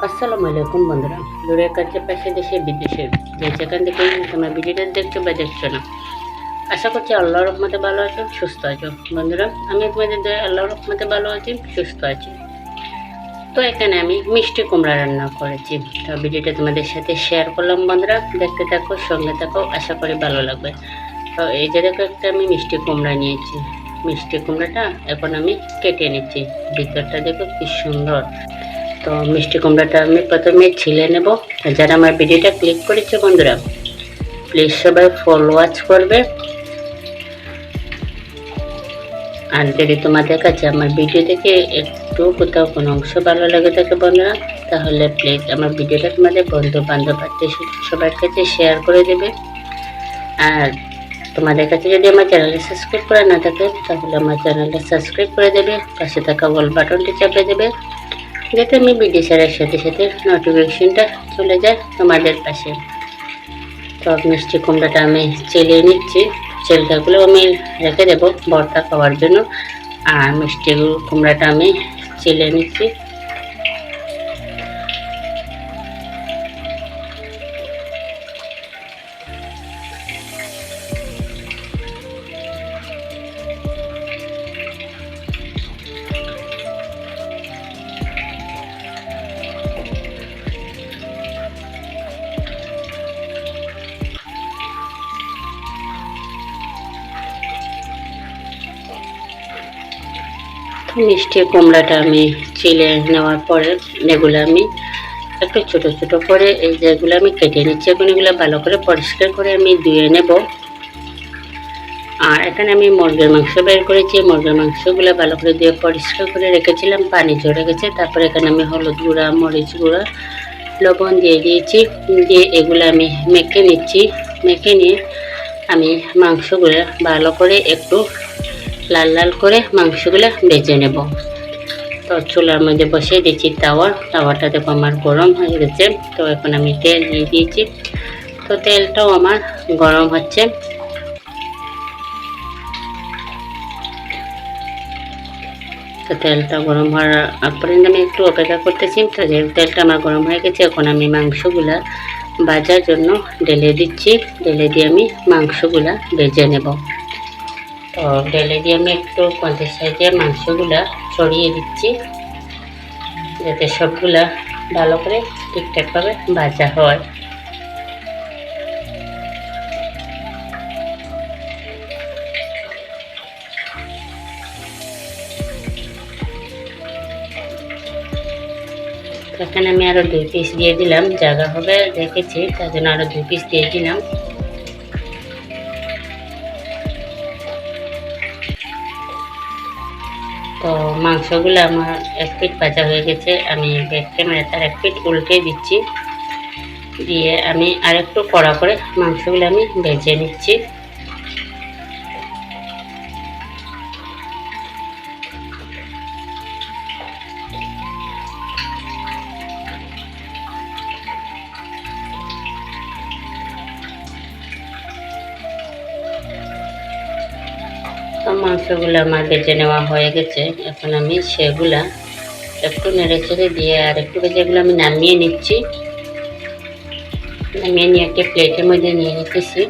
আসসালামু আলাইকুম বন্ধুরা, দূরের কাছে পাশে দেশে বিদেশে যে যেখান থেকে তোমার ভিডিওটা দেখছো বা দেখছো না, আশা করছি আল্লাহর রহমতে ভালো আছো, সুস্থ আছো। বন্ধুরা, আমি তোমাদের দয়া আল্লাহর রহমতে ভালো আছি, সুস্থ আছি। তো এখানে আমি মিষ্টি কুমড়া রান্না করেছি, তো ভিডিওটা তোমাদের সাথে শেয়ার করলাম। বন্ধুরা, দেখতে থাকো, সঙ্গে থাকো, আশা করি ভালো লাগবে। তো এই যে দেখো, একটা আমি মিষ্টি কুমড়া নিয়েছি। মিষ্টি কুমড়াটা এখন আমি কেটে নিচ্ছি। ভিতরটা দেখো কি সুন্দর। তো মিষ্টি কুমড়াটা আমি প্রথমে ছিলে নেব। যারা আমার ভিডিওটা ক্লিক করেছে বন্ধুরা, প্লিজ সবাই ফলো ওয়াচ করবে। আর যদি তোমাদের কাছে আমার ভিডিও দেখে একটু কোথাও কোনো অংশ ভালো লাগে থাকে বন্ধুরা, তাহলে প্লিজ আমার ভিডিওটা তোমাদের বন্ধু বান্ধব আত্মীয় সবার কাছে শেয়ার করে দেবে। আর তোমাদের কাছে যদি আমার চ্যানেলটা সাবস্ক্রাইব করা না থাকে, তাহলে আমার চ্যানেলটা সাবস্ক্রাইব করে দেবে, পাশে থাকা অল বাটনটি চাপে দেবে, যাতে আমি ভিডিও ছাড়ার সাথে সাথে নোটিফিকেশনটা চলে যায় তোমাদের পাশে। তো মিষ্টি কুমড়াটা আমি চেলিয়ে নিচ্ছি। চেলটাগুলো আমি রেখে দেবো ভর্তা খাওয়ার জন্য। আর মিষ্টি কুমড়াটা আমি চেলিয়ে নিচ্ছি। মিষ্টি কুমড়াটা আমি চিলে নেওয়ার পরে এগুলো আমি একটু ছোট ছোট করে এই যেগুলো আমি কেটে নিচ্ছি। এখন এগুলো ভালো করে পরিষ্কার করে আমি ধুয়ে নেব। আর এখানে আমি মুরগির মাংস বের করেছি। মুরগির মাংসগুলো ভালো করে ধুয়ে পরিষ্কার করে রেখেছিলাম, পানি ঝরে গেছে। তারপরে এখানে আমি হলুদ গুঁড়া, মরিচ গুঁড়া, লবণ দিয়ে দিয়েছি। দিয়ে এগুলো আমি মেখে নিচ্ছি। মেখে নিয়ে আমি মাংসগুলো ভালো করে একটু লাল লাল করে মাংসগুলো ভেজে নেব। তো চুলার মধ্যে বসিয়ে দিচ্ছি তাওয়াটা দেখো আমার গরম হয়ে গেছে। তো এখন আমি তেল দিয়ে দিয়েছি। তো তেলটাও আমার গরম হচ্ছে। তো তেলটা গরম হওয়ার পর্যন্ত আমি একটু অপেক্ষা করতেছি। তো যেহেতু তেলটা আমার গরম হয়ে গেছে, এখন আমি মাংসগুলা ভাজার জন্য ঢেলে দিচ্ছি। ঢেলে দিয়ে আমি মাংসগুলা ভেজে নেব। তো ঢেলে দিয়ে আমি একটু 50 সাইজের মাংসগুলা ছড়িয়ে দিচ্ছি, যাতে সবগুলা ভালো করে ঠিকঠাকভাবে ভাজা হয়। এখানে আমি আরও 2 পিস দিয়ে দিলাম, জায়গা হবে দেখেছি, তার জন্য আরও 2 পিস দিয়ে দিলাম। তো মাংসগুলো আমার এক পিঠ ভাজা হয়ে গেছে। আমি ব্যাক ক্যামেরাটা এক পিঠ উল্টে দিচ্ছি। দিয়ে আমি আরেকটু কড়া করে মাংসগুলো আমি ভেজে নিচ্ছি। তো মাংসগুলো আমার ভেজে নেওয়া হয়ে গেছে। এখন আমি সেগুলা একটু নেড়ে চেড়ে দিয়ে আর একটু ভেজে এগুলো আমি নামিয়ে নিচ্ছি। নামিয়ে নিয়ে একটা প্লেটের মধ্যে নিয়ে নিতেছি।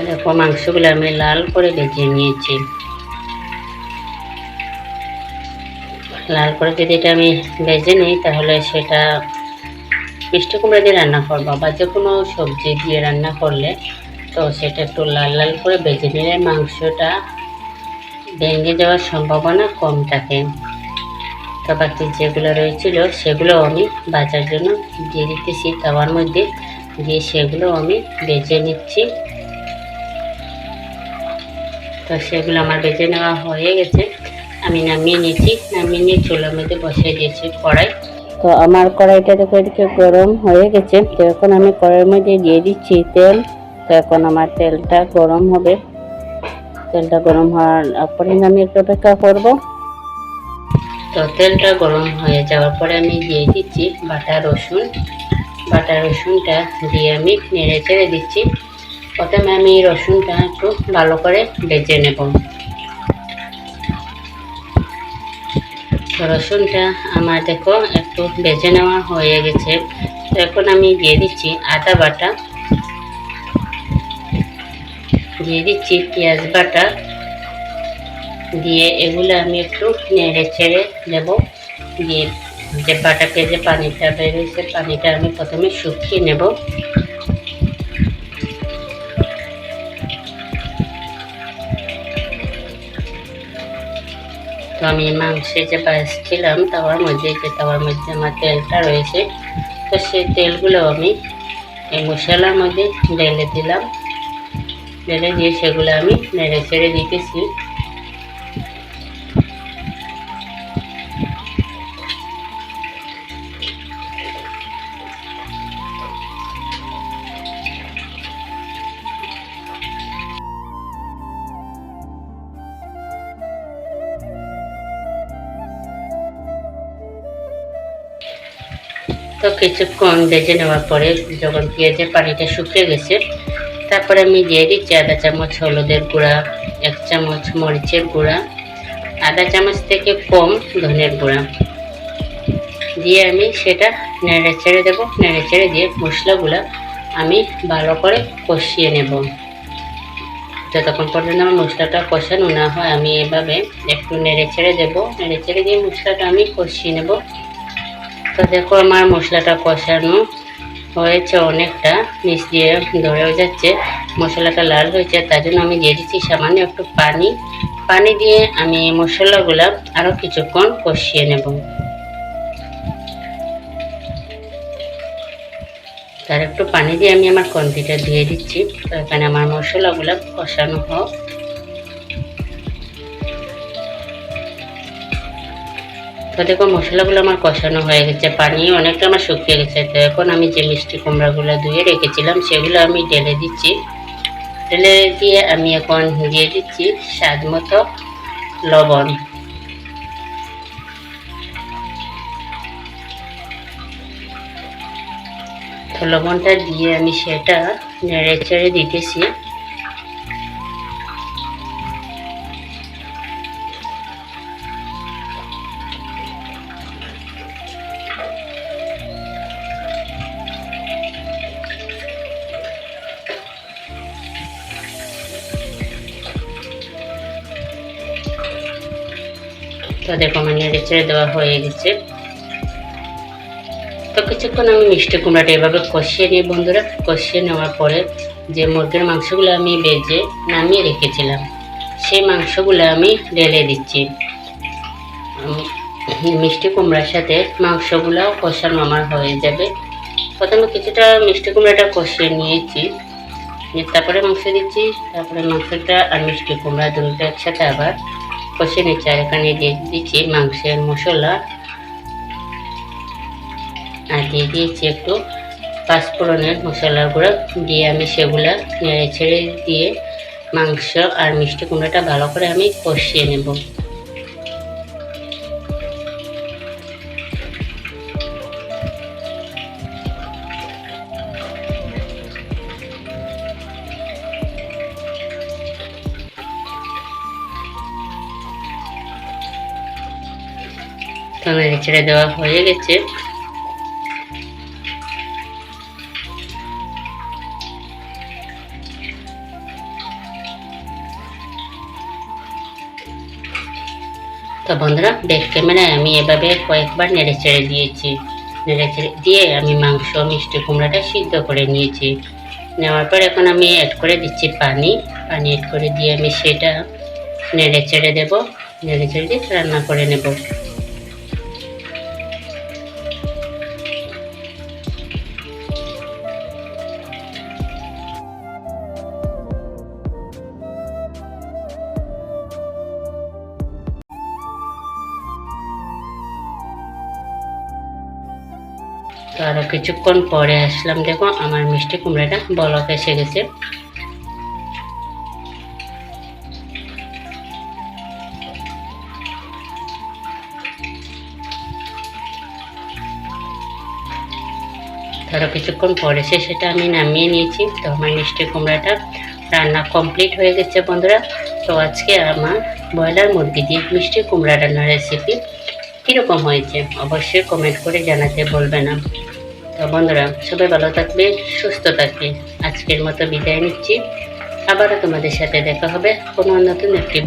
দেখো মাংসগুলো আমি লাল করে ভেজে নিয়েছি। লাল করে যদি এটা আমি ভেজে নিই, তাহলে সেটা মিষ্টি কুমড়া দিয়ে রান্না করবো বা যে কোনো সবজি দিয়ে রান্না করলে, তো সেটা একটু লাল লাল করে ভেজে নিলে মাংসটা ভেঙে যাওয়ার সম্ভাবনা কম থাকে। তো বাকি যেগুলো রয়েছিল সেগুলো আমি ভাজার জন্য দিয়ে দিতেছি তাওয়ার মধ্যে। দিয়ে সেগুলো আমি ভেজে নিচ্ছি। তো সেগুলো আমার ভেজে নেওয়া হয়ে গেছে। আমি নামিয়ে নিচ্ছি। নামিয়ে নিয়ে চুলার মধ্যে বসিয়ে দিয়েছি কড়াই। তো আমার কড়াইটা দেখো এদিকে গরম হয়ে গেছে। তো এখন আমি কড়াইয়ের মধ্যে দিয়ে দিচ্ছি তেল। তো এখন আমার তেলটা গরম হবে। তেলটা গরম হওয়ার পরে আমি একটু অপেক্ষা করবো। তো তেলটা গরম হয়ে যাওয়ার পরে আমি দিয়ে দিচ্ছি বাটা রসুন। বাটা রসুনটা দিয়ে আমি নেড়ে চেড়ে দিচ্ছি। প্রথমে আমি রসুনটা একটু ভালো করে ভেজে নেব। তো রসুনটা আমার দেখো একটু ভেজে নেওয়া হয়ে গেছে। তো এখন আমি দিয়ে দিচ্ছি আদা বাটা, দিয়ে দিচ্ছি পেঁয়াজ বাটা, দিয়ে এগুলো আমি একটু নেড়ে ছেড়ে দেব। দিয়ে যে বাটা পেঁয়াজে পানিটা বেরিয়েছে, পানিটা আমি প্রথমে শুকিয়ে নেব। তো আমি মাংসে যে ভাজছিলাম তাওয়ার মধ্যে, যে তাওয়ার মধ্যে আমার তেলটা রয়েছে, তো সেই তেলগুলো আমি এই মশলার মধ্যে ঢেলে দিলাম। ঢেলে দিয়ে সেগুলো আমি নেড়ে ছেড়ে দিতেছি। তো কিছুক্ষণ ভেজে নেওয়ার পরে যখন পেঁয়াজের পানিটা শুকিয়ে গেছে, তারপরে আমি দিয়ে দিচ্ছি আধা চামচ হলুদের গুঁড়া, 1 চামচ মরিচের গুঁড়া, আধা চামচ থেকে কম ধনের গুঁড়া দিয়ে আমি সেটা নেড়ে ছেড়ে দেবো। নেড়ে ছেড়ে দিয়ে মশলাগুলো আমি ভালো করে কষিয়ে নেব। যতক্ষণ পর্যন্ত আমার মশলাটা কষানো না হয় আমি এভাবে একটু নেড়ে ছেড়ে দেবো। নেড়ে ছেড়ে দিয়ে মশলাটা আমি কষিয়ে নেব। তো দেখো আমার মশলাটা কষানো হয়েছে, অনেকটা নিচ দিয়ে ধরেও যাচ্ছে, মশলাটা লাল হয়েছে। তার জন্য আমি দিয়ে দিচ্ছি সামান্য একটু পানি। পানি দিয়ে আমি মশলাগুলো আরও কিছুক্ষণ কষিয়ে নেব। তার একটু পানি দিয়ে আমি আমার কন্তিটা দিয়ে দিচ্ছি। তো এখানে আমার মশলাগুলো কষানো হোক। তো দেখো মশলাগুলো আমার কষানো হয়ে গেছে, পানি অনেকটা আমার শুকিয়ে গেছে। তো এখন আমি যে মিষ্টি কুমড়াগুলো ধুয়ে রেখেছিলাম সেগুলো আমি ঢেলে দিচ্ছি। ঢেলে দিয়ে আমি এখন দিয়ে দিচ্ছি স্বাদ মতো লবণ। তো লবণটা দিয়ে আমি সেটা নেড়ে চেড়ে দিতেছি। তো দেখো আমার নেড়ে চেড়ে দেওয়া হয়ে গেছে। তো কিছুক্ষণ আমি মিষ্টি কুমড়াটা এভাবে কষিয়ে নিই বন্ধুরা। কষিয়ে নেওয়ার পরে যে মুরগির মাংসগুলো আমি ভেজে নামিয়ে রেখেছিলাম সেই মাংসগুলো আমি ঢেলে দিচ্ছি। মিষ্টি কুমড়ার সাথে মাংসগুলোও কষানো আমার হয়ে যাবে। প্রথমে কিছুটা মিষ্টি কুমড়াটা কষিয়ে নিয়েছি, তারপরে মাংস দিচ্ছি। তারপরে মাংসটা আর মিষ্টি কুমড়া দুটো একসাথে আবার কষিয়ে নিচ্ছি। আর এখানে দিয়ে দিচ্ছি মাংসের মশলা, আর দিয়ে দিয়েছি একটু পাঁচফোড়নের মশলার গুঁড়ো দিয়ে আমি সেগুলা নেড়ে ছেড়ে দিয়ে মাংস আর মিষ্টি কুমড়াটা ভালো করে আমি কষিয়ে নেব। তো নেড়ে ছেড়ে দেওয়া হয়ে গেছে। তো বন্ধুরা ব্যাক ক্যামেরায় আমি এভাবে কয়েকবার নেড়ে ছেড়ে দিয়েছি। নেড়ে ছেড়ে দিয়ে আমি মাংস মিষ্টি কুমড়াটা সিদ্ধ করে নিয়েছি। নেওয়ার পর এখন আমি অ্যাড করে দিচ্ছি পানি। পানি অ্যাড করে দিয়ে আমি সেটা নেড়ে ছেড়ে দেবো। নেড়ে ছেড়ে দিয়ে রান্না করে নেব। তো আরও কিছুক্ষণ পরে আসলাম, দেখো আমার মিষ্টি কুমড়াটা বলক এসে গেছে। আরও কিছুক্ষণ পরে সেটা আমি নামিয়ে নিয়েছি। তো আমার মিষ্টি কুমড়াটা রান্না কমপ্লিট হয়ে গেছে বন্ধুরা। তো আজকে আমার ব্রয়লার মুরগি দিয়ে মিষ্টি কুমড়া রান্নার রেসিপি কীরকম হয়েছে অবশ্যই কমেন্ট করে জানাতে বলবে না। তো বন্ধুরা, সবাই ভালো থাকবে, সুস্থ থাকবে। আজকের মতো বিদায় নিচ্ছি। আবারও তোমাদের সাথে দেখা হবে কোনো নতুন একটি